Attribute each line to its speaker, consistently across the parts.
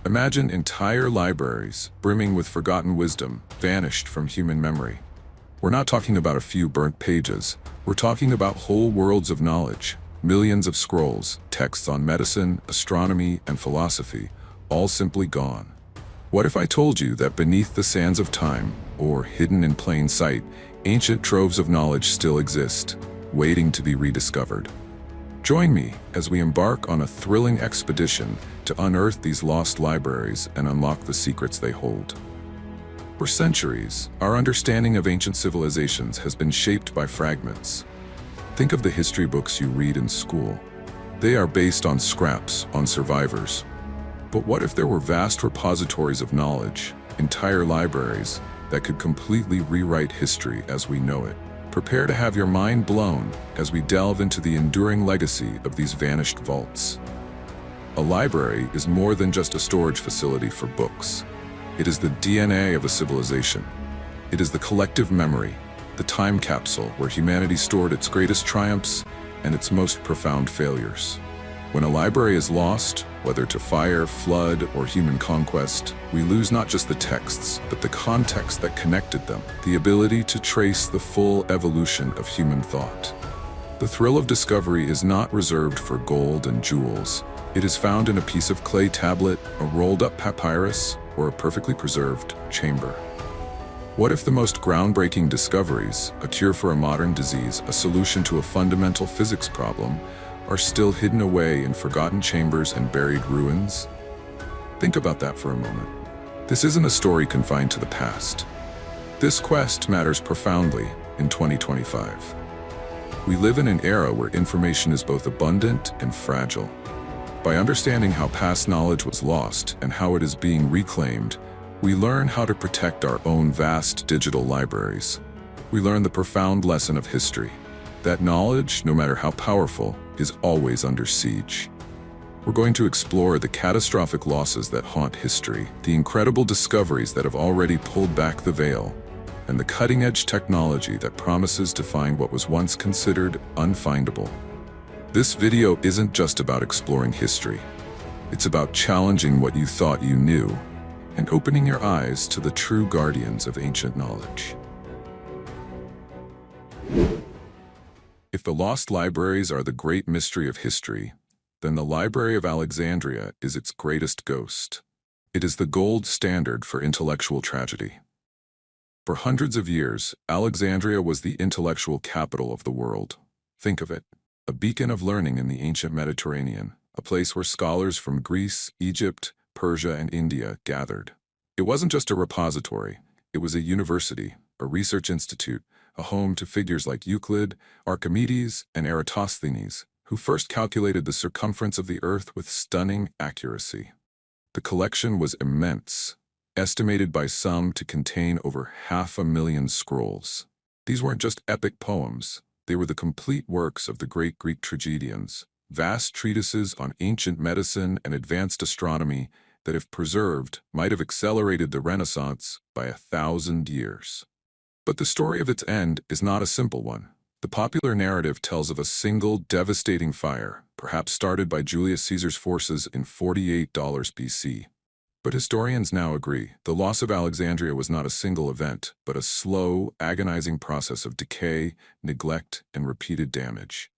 Speaker 1: Imagine entire libraries, brimming with forgotten wisdom, vanished from human memory. We're not talking about a few burnt pages. We're talking about whole worlds of knowledge, millions of scrolls, texts on medicine, astronomy, and philosophy, all simply gone. What if I told you that beneath the sands of time, or hidden in plain sight, ancient troves of knowledge still exist, waiting to be rediscovered? Join me as we embark on a thrilling expedition to unearth these lost libraries and unlock the secrets they hold. For centuries, our understanding of ancient civilizations has been shaped by fragments. Think of the history books you read in school. They are based on scraps, on survivors. But what if there were vast repositories of knowledge, entire libraries, that could completely rewrite history as we know it? Prepare to have your mind blown as we delve into the enduring legacy of these vanished vaults. A library is more than just a storage facility for books. It is the DNA of a civilization. It is the collective memory, the time capsule where humanity stored its greatest triumphs and its most profound failures. When a library is lost, whether to fire, flood, or human conquest, we lose not just the texts, but the context that connected them, the ability to trace the full evolution of human thought. The thrill of discovery is not reserved for gold and jewels. It is found in a piece of clay tablet, a rolled-up papyrus, or a perfectly preserved chamber. What if the most groundbreaking discoveries, a cure for a modern disease, a solution to a fundamental physics problem, are still hidden away in forgotten chambers and buried ruins? Think about that for a moment. This isn't a story confined to the past. This quest matters profoundly in 2025. We live in an era where information is both abundant and fragile. By understanding how past knowledge was lost and how it is being reclaimed, we learn how to protect our own vast digital libraries. We learn the profound lesson of history, that knowledge, no matter how powerful, is always under siege. We're going to explore the catastrophic losses that haunt history, the incredible discoveries that have already pulled back the veil, and the cutting-edge technology that promises to find what was once considered unfindable. This video isn't just about exploring history. It's about challenging what you thought you knew and opening your eyes to the true guardians of ancient knowledge. If the lost libraries are the great mystery of history, then the Library of Alexandria is its greatest ghost. It is the gold standard for intellectual tragedy. For hundreds of years, Alexandria was the intellectual capital of the world. Think of it, a beacon of learning in the ancient Mediterranean, a place where scholars from Greece, Egypt, Persia, and India gathered. It wasn't just a repository, it was a university, a research institute, a home to figures like Euclid, Archimedes, and Eratosthenes, who first calculated the circumference of the Earth with stunning accuracy. The collection was immense, estimated by some to contain over 500,000 scrolls. These weren't just epic poems, they were the complete works of the great Greek tragedians, vast treatises on ancient medicine and advanced astronomy that, if preserved, might have accelerated the Renaissance by 1,000 years. But the story of its end is not a simple one. The popular narrative tells of a single devastating fire, perhaps started by Julius Caesar's forces in 48 BC. But historians now agree, the loss of Alexandria was not a single event, but a slow, agonizing process of decay, neglect, and repeated damage.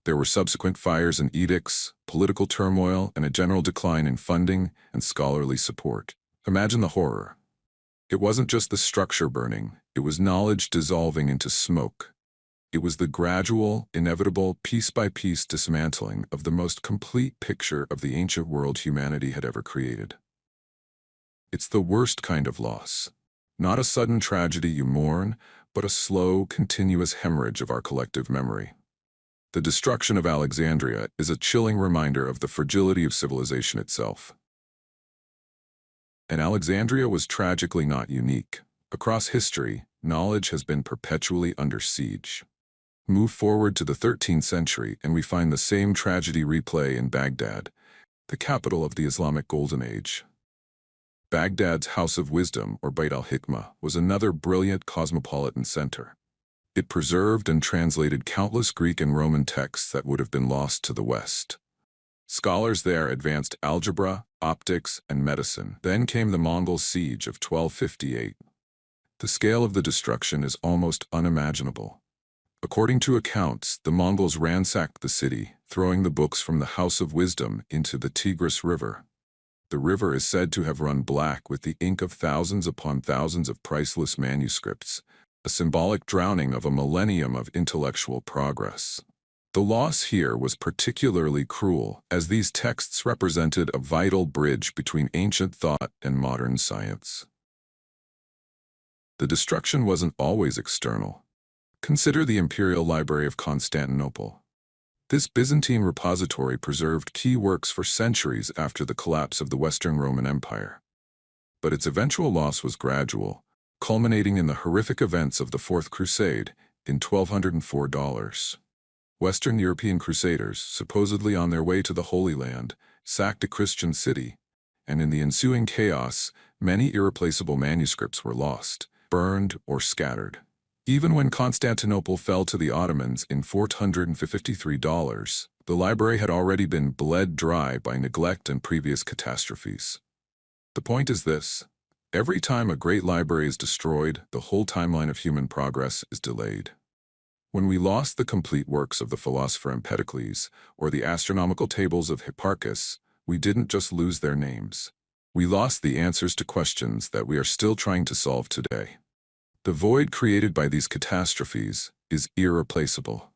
Speaker 1: There were subsequent fires and edicts, political turmoil, and a general decline in funding and scholarly support. Imagine the horror. It wasn't just the structure burning, it was knowledge dissolving into smoke. It was the gradual, inevitable, piece-by-piece dismantling of the most complete picture of the ancient world humanity had ever created. It's the worst kind of loss. Not a sudden tragedy you mourn, but a slow, continuous hemorrhage of our collective memory. The destruction of Alexandria is a chilling reminder of the fragility of civilization itself. And Alexandria was tragically not unique. Across history, knowledge has been perpetually under siege. Move forward to the 13th century and we find the same tragedy replay in Baghdad, the capital of the Islamic Golden Age. Baghdad's House of Wisdom, or Beit al-Hikmah, was another brilliant cosmopolitan center. It preserved and translated countless Greek and Roman texts that would have been lost to the West. Scholars there advanced algebra, optics, and medicine. Then came the Mongol siege of 1258. The scale of the destruction is almost unimaginable. According to accounts, the Mongols ransacked the city, throwing the books from the House of Wisdom into the Tigris River. The river is said to have run black with the ink of thousands upon thousands of priceless manuscripts, a symbolic drowning of a millennium of intellectual progress. The loss here was particularly cruel, as these texts represented a vital bridge between ancient thought and modern science. The destruction wasn't always external. Consider the Imperial Library of Constantinople. This Byzantine repository preserved key works for centuries after the collapse of the Western Roman Empire. But its eventual loss was gradual, culminating in the horrific events of the Fourth Crusade in 1204. Western European crusaders, supposedly on their way to the Holy Land, sacked a Christian city, and in the ensuing chaos, many irreplaceable manuscripts were lost, burned, or scattered. Even when Constantinople fell to the Ottomans in 453, the library had already been bled dry by neglect and previous catastrophes. The point is this: every time a great library is destroyed, the whole timeline of human progress is delayed. When we lost the complete works of the philosopher Empedocles or the astronomical tables of Hipparchus, we didn't just lose their names. We lost the answers to questions that we are still trying to solve today. The void created by these catastrophes is irreplaceable.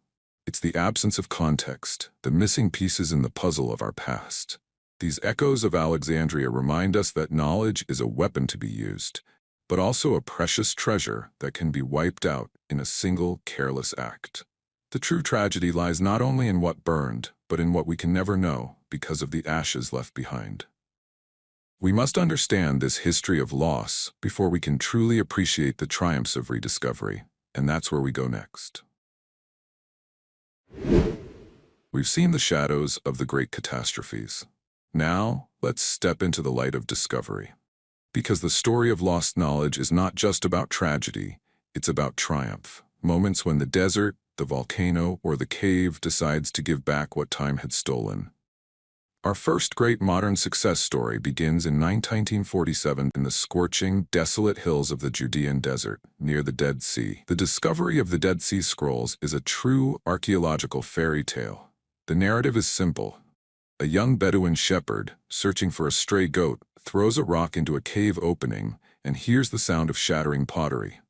Speaker 1: It's the absence of context, the missing pieces in the puzzle of our past. These echoes of Alexandria remind us that knowledge is a weapon to be used, but also a precious treasure that can be wiped out in a single careless act. The true tragedy lies not only in what burned, but in what we can never know because of the ashes left behind. We must understand this history of loss before we can truly appreciate the triumphs of rediscovery, and that's where we go next. We've seen the shadows of the great catastrophes. Now, let's step into the light of discovery. Because the story of lost knowledge is not just about tragedy, it's about triumph. Moments when the desert, the volcano, or the cave decides to give back what time had stolen. Our first great modern success story begins in 1947 in the scorching, desolate hills of the Judean desert, near the Dead Sea. The discovery of the Dead Sea Scrolls is a true archaeological fairy tale. The narrative is simple. A young Bedouin shepherd, searching for a stray goat, throws a rock into a cave opening and hears the sound of shattering pottery.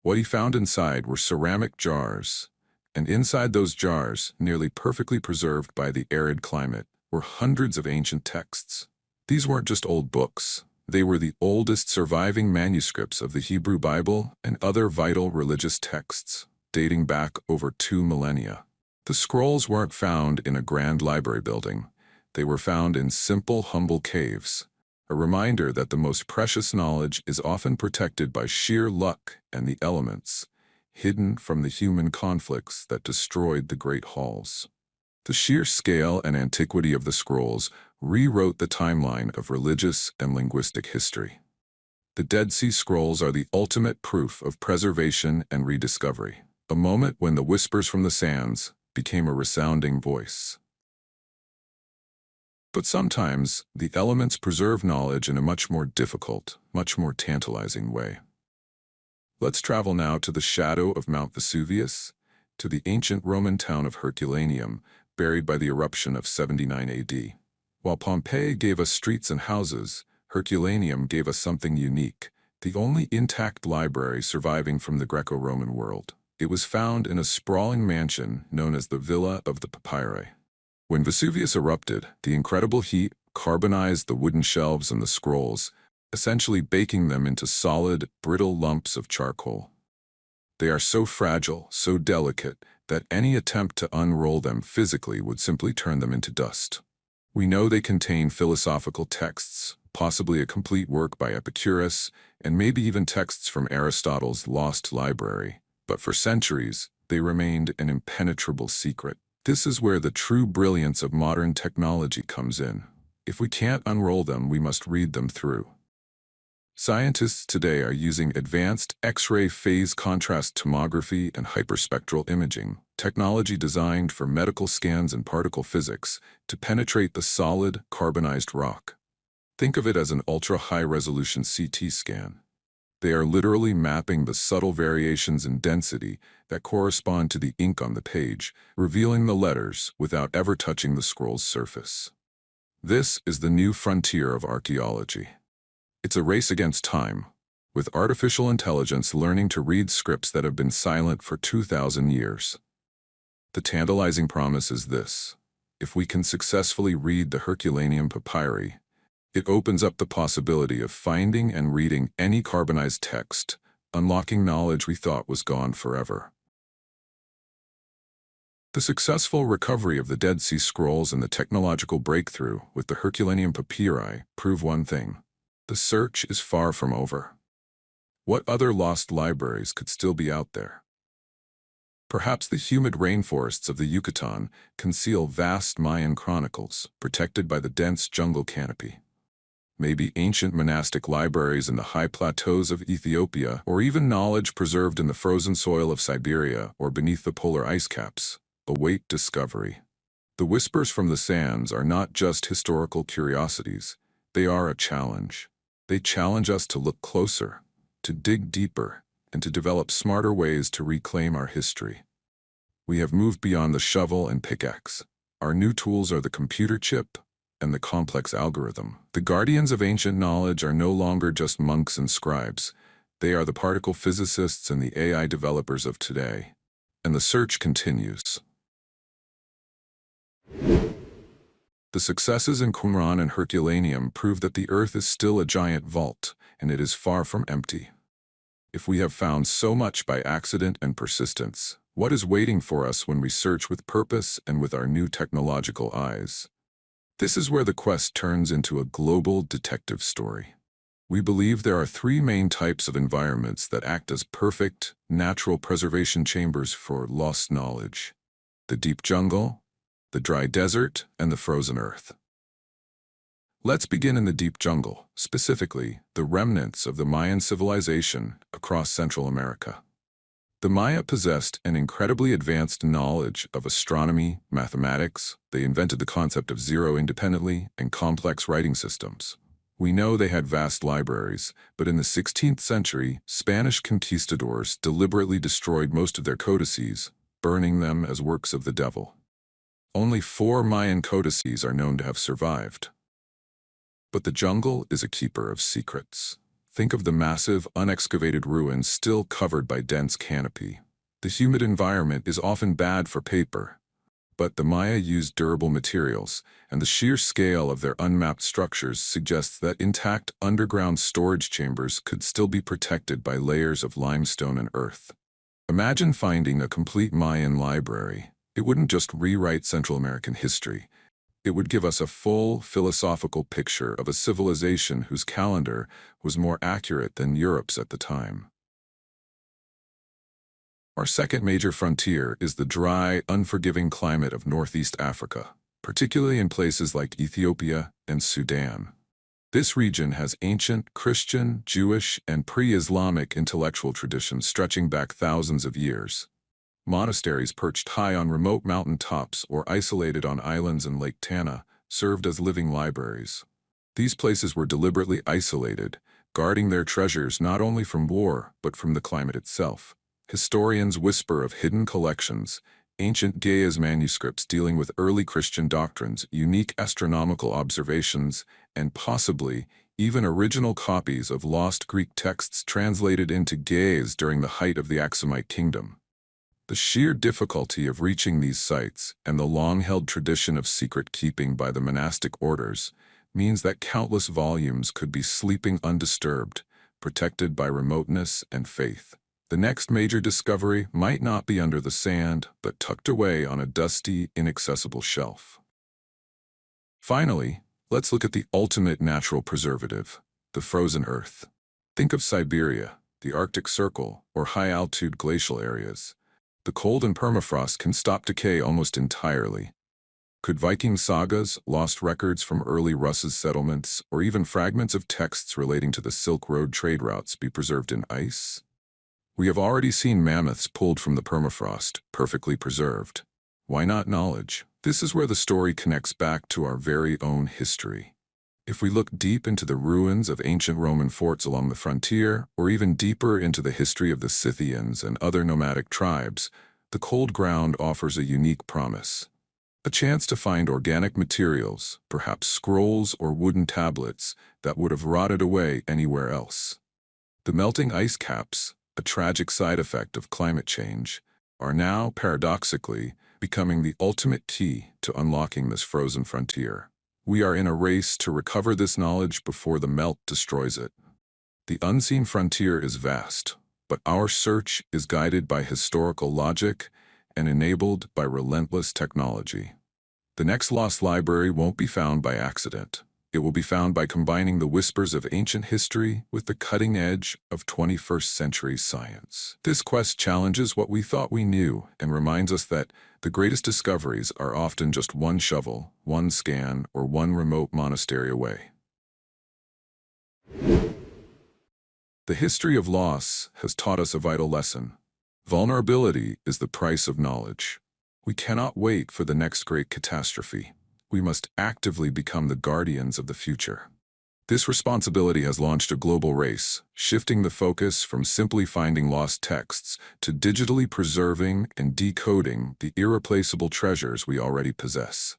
Speaker 1: What he found inside were ceramic jars, and inside those jars, nearly perfectly preserved by the arid climate, were hundreds of ancient texts. These weren't just old books. They were the oldest surviving manuscripts of the Hebrew Bible and other vital religious texts, dating back over 2 millennia. The scrolls weren't found in a grand library building. They were found in simple, humble caves, a reminder that the most precious knowledge is often protected by sheer luck and the elements, hidden from the human conflicts that destroyed the great halls. The sheer scale and antiquity of the scrolls rewrote the timeline of religious and linguistic history. The Dead Sea Scrolls are the ultimate proof of preservation and rediscovery, a moment when the whispers from the sands became a resounding voice. But sometimes, the elements preserve knowledge in a much more difficult, much more tantalizing way. Let's travel now to the shadow of Mount Vesuvius, to the ancient Roman town of Herculaneum, buried by the eruption of 79 AD. While Pompeii gave us streets and houses, Herculaneum gave us something unique, the only intact library surviving from the Greco-Roman world. It was found in a sprawling mansion known as the Villa of the Papyri. When Vesuvius erupted, the incredible heat carbonized the wooden shelves and the scrolls, essentially baking them into solid, brittle lumps of charcoal. They are so fragile, so delicate, that any attempt to unroll them physically would simply turn them into dust. We know they contain philosophical texts, possibly a complete work by Epicurus, and maybe even texts from Aristotle's lost library. But for centuries, they remained an impenetrable secret. This is where the true brilliance of modern technology comes in. If we can't unroll them, we must read them through. Scientists today are using advanced X-ray phase contrast tomography and hyperspectral imaging, technology designed for medical scans and particle physics, to penetrate the solid, carbonized rock. Think of it as an ultra-high-resolution CT scan. They are literally mapping the subtle variations in density that correspond to the ink on the page, revealing the letters without ever touching the scroll's surface. This is the new frontier of archaeology. It's a race against time, with artificial intelligence learning to read scripts that have been silent for 2,000 years. The tantalizing promise is this: if we can successfully read the Herculaneum papyri, it opens up the possibility of finding and reading any carbonized text, unlocking knowledge we thought was gone forever. The successful recovery of the Dead Sea Scrolls and the technological breakthrough with the Herculaneum papyri prove one thing: the search is far from over. What other lost libraries could still be out there? Perhaps the humid rainforests of the Yucatan conceal vast Mayan chronicles, protected by the dense jungle canopy. Maybe ancient monastic libraries in the high plateaus of Ethiopia, or even knowledge preserved in the frozen soil of Siberia or beneath the polar ice caps, await discovery. The whispers from the sands are not just historical curiosities, they are a challenge. They challenge us to look closer, to dig deeper, and to develop smarter ways to reclaim our history. We have moved beyond the shovel and pickaxe. Our new tools are the computer chip and the complex algorithm. The guardians of ancient knowledge are no longer just monks and scribes. They are the particle physicists and the AI developers of today. And the search continues. The successes in Qumran and Herculaneum prove that the Earth is still a giant vault, and it is far from empty. If we have found so much by accident and persistence, what is waiting for us when we search with purpose and with our new technological eyes? This is where the quest turns into a global detective story. We believe there are three main types of environments that act as perfect, natural preservation chambers for lost knowledge: the deep jungle, the dry desert, and the frozen earth. Let's begin in the deep jungle, specifically the remnants of the Mayan civilization across Central America. The Maya possessed an incredibly advanced knowledge of astronomy, mathematics. They invented the concept of zero independently and complex writing systems. We know they had vast libraries, but in the 16th century, Spanish conquistadors deliberately destroyed most of their codices, burning them as works of the devil. Only 4 Mayan codices are known to have survived. But the jungle is a keeper of secrets. Think of the massive, unexcavated ruins still covered by dense canopy. The humid environment is often bad for paper, but the Maya used durable materials, and the sheer scale of their unmapped structures suggests that intact underground storage chambers could still be protected by layers of limestone and earth. Imagine finding a complete Mayan library. It wouldn't just rewrite Central American history. It would give us a full philosophical picture of a civilization whose calendar was more accurate than Europe's at the time. Our second major frontier is the dry, unforgiving climate of Northeast Africa, particularly in places like Ethiopia and Sudan. This region has ancient Christian, Jewish, and pre-Islamic intellectual traditions stretching back thousands of years. Monasteries perched high on remote mountain tops or isolated on islands in Lake Tana served as living libraries. These places were deliberately isolated, guarding their treasures not only from war but from the climate itself. Historians whisper of hidden collections, ancient Gaia's manuscripts dealing with early Christian doctrines, unique astronomical observations, and possibly even original copies of lost Greek texts translated into Ge'ez during the height of the Aksumite kingdom. The sheer difficulty of reaching these sites and the long-held tradition of secret-keeping by the monastic orders means that countless volumes could be sleeping undisturbed, protected by remoteness and faith. The next major discovery might not be under the sand, but tucked away on a dusty, inaccessible shelf. Finally, let's look at the ultimate natural preservative, the frozen earth. Think of Siberia, the Arctic Circle, or high-altitude glacial areas. The cold and permafrost can stop decay almost entirely. Could Viking sagas, lost records from early Russ's settlements, or even fragments of texts relating to the Silk Road trade routes be preserved in ice? We have already seen mammoths pulled from the permafrost, perfectly preserved. Why not knowledge? This is where the story connects back to our very own history. If we look deep into the ruins of ancient Roman forts along the frontier, or even deeper into the history of the Scythians and other nomadic tribes, the cold ground offers a unique promise. A chance to find organic materials, perhaps scrolls or wooden tablets, that would have rotted away anywhere else. The melting ice caps, a tragic side effect of climate change, are now, paradoxically, becoming the ultimate key to unlocking this frozen frontier. We are in a race to recover this knowledge before the melt destroys it. The unseen frontier is vast, but our search is guided by historical logic and enabled by relentless technology. The next lost library won't be found by accident. It will be found by combining the whispers of ancient history with the cutting edge of 21st century science. This quest challenges what we thought we knew and reminds us that the greatest discoveries are often just one shovel, one scan, or one remote monastery away. The history of loss has taught us a vital lesson. Vulnerability is the price of knowledge. We cannot wait for the next great catastrophe. We must actively become the guardians of the future. This responsibility has launched a global race, shifting the focus from simply finding lost texts to digitally preserving and decoding the irreplaceable treasures we already possess.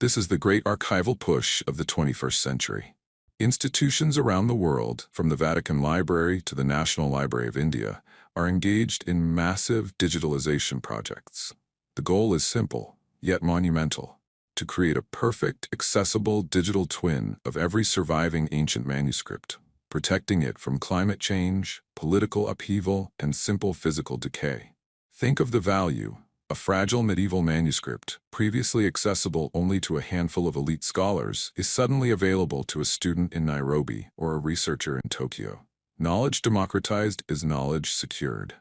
Speaker 1: This is the great archival push of the 21st century. Institutions around the world, from the Vatican Library to the National Library of India, are engaged in massive digitalization projects. The goal is simple, yet monumental: to create a perfect, accessible digital twin of every surviving ancient manuscript, protecting it from climate change, political upheaval, and simple physical decay. Think of the value. A fragile medieval manuscript, previously accessible only to a handful of elite scholars, is suddenly available to a student in Nairobi or a researcher in Tokyo. Knowledge democratized is knowledge secured.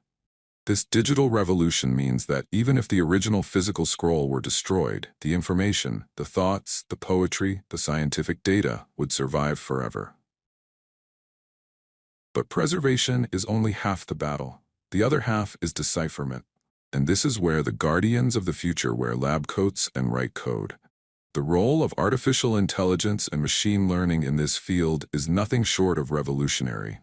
Speaker 1: This digital revolution means that even if the original physical scroll were destroyed, the information, the thoughts, the poetry, the scientific data would survive forever. But preservation is only half the battle. The other half is decipherment. And this is where the guardians of the future wear lab coats and write code. The role of artificial intelligence and machine learning in this field is nothing short of revolutionary.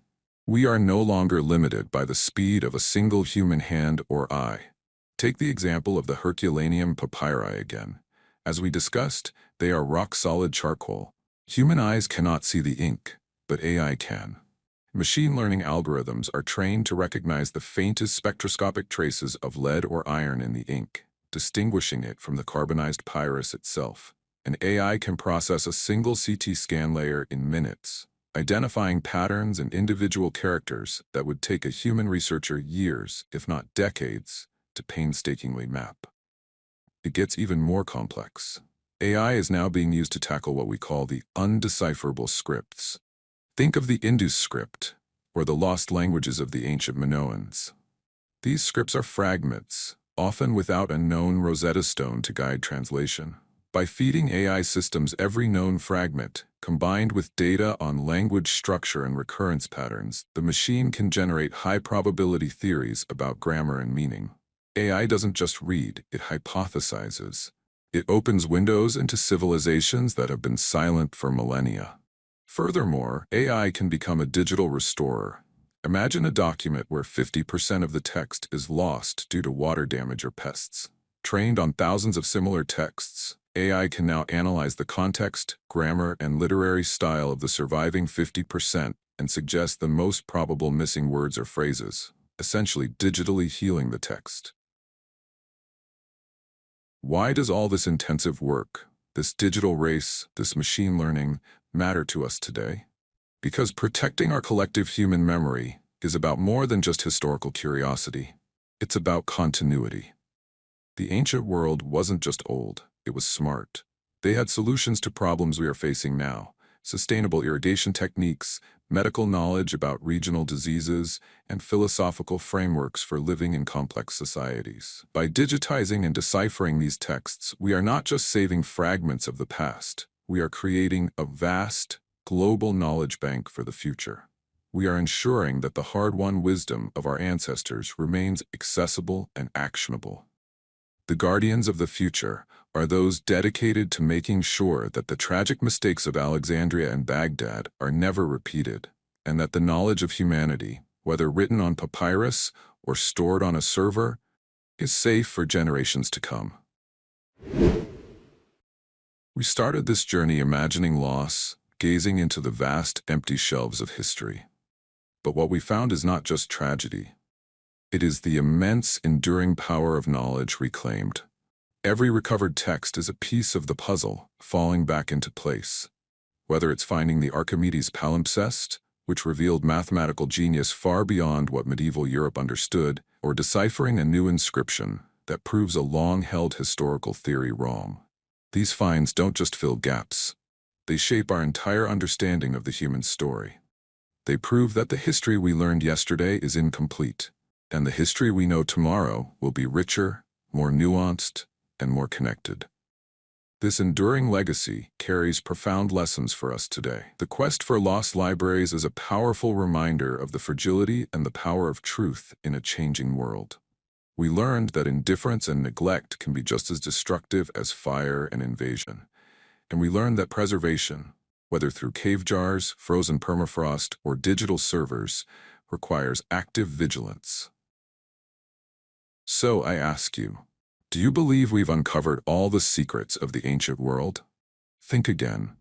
Speaker 1: We are no longer limited by the speed of a single human hand or eye. Take the example of the Herculaneum papyri again. As we discussed, they are rock-solid charcoal. Human eyes cannot see the ink, but AI can. Machine learning algorithms are trained to recognize the faintest spectroscopic traces of lead or iron in the ink, distinguishing it from the carbonized papyrus itself. An AI can process a single CT scan layer in minutes, identifying patterns and individual characters that would take a human researcher years, if not decades, to painstakingly map. It gets even more complex. AI is now being used to tackle what we call the undecipherable scripts. Think of the Indus script, or the lost languages of the ancient Minoans. These scripts are fragments, often without a known Rosetta Stone to guide translation. By feeding AI systems every known fragment, combined with data on language structure and recurrence patterns, the machine can generate high-probability theories about grammar and meaning. AI doesn't just read, it hypothesizes. It opens windows into civilizations that have been silent for millennia. Furthermore, AI can become a digital restorer. Imagine a document where 50% of the text is lost due to water damage or pests. Trained on thousands of similar texts, AI can now analyze the context, grammar, and literary style of the surviving 50% and suggest the most probable missing words or phrases, essentially digitally healing the text. Why does all this intensive work, this digital race, this machine learning, matter to us today? Because protecting our collective human memory is about more than just historical curiosity. It's about continuity. The ancient world wasn't just old, it was smart. They had solutions to problems we are facing now: sustainable irrigation techniques, medical knowledge about regional diseases, and philosophical frameworks for living in complex societies. By digitizing and deciphering these texts, we are not just saving fragments of the past, we are creating a vast, global knowledge bank for the future. We are ensuring that the hard-won wisdom of our ancestors remains accessible and actionable. The guardians of the future are those dedicated to making sure that the tragic mistakes of Alexandria and Baghdad are never repeated, and that the knowledge of humanity, whether written on papyrus or stored on a server, is safe for generations to come. We started this journey imagining loss, gazing into the vast, empty shelves of history. But what we found is not just tragedy. It is the immense, enduring power of knowledge reclaimed. Every recovered text is a piece of the puzzle, falling back into place. Whether it's finding the Archimedes palimpsest, which revealed mathematical genius far beyond what medieval Europe understood, or deciphering a new inscription that proves a long-held historical theory wrong. These finds don't just fill gaps. They shape our entire understanding of the human story. They prove that the history we learned yesterday is incomplete, and the history we know tomorrow will be richer, more nuanced, and more connected. This enduring legacy carries profound lessons for us today. The quest for lost libraries is a powerful reminder of the fragility and the power of truth in a changing world. We learned that indifference and neglect can be just as destructive as fire and invasion. And we learned that preservation, whether through cave jars, frozen permafrost, or digital servers, requires active vigilance. So I ask you, do you believe we've uncovered all the secrets of the ancient world? Think again.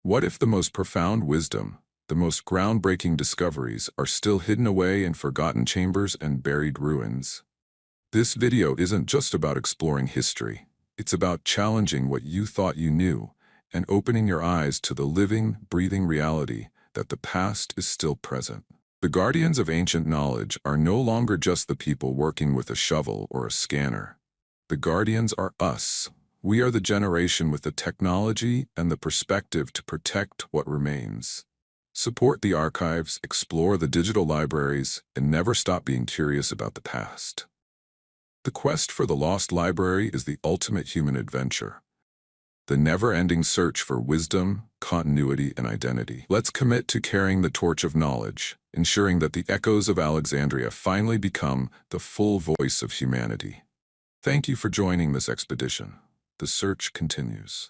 Speaker 1: What if the most profound wisdom, the most groundbreaking discoveries are still hidden away in forgotten chambers and buried ruins? This video isn't just about exploring history. It's about challenging what you thought you knew and opening your eyes to the living, breathing reality that the past is still present. The guardians of ancient knowledge are no longer just the people working with a shovel or a scanner. The guardians are us. We are the generation with the technology and the perspective to protect what remains. Support the archives, explore the digital libraries, and never stop being curious about the past. The quest for the lost library is the ultimate human adventure. The never-ending search for wisdom, continuity, and identity. Let's commit to carrying the torch of knowledge, ensuring that the echoes of Alexandria finally become the full voice of humanity. Thank you for joining this expedition. The search continues.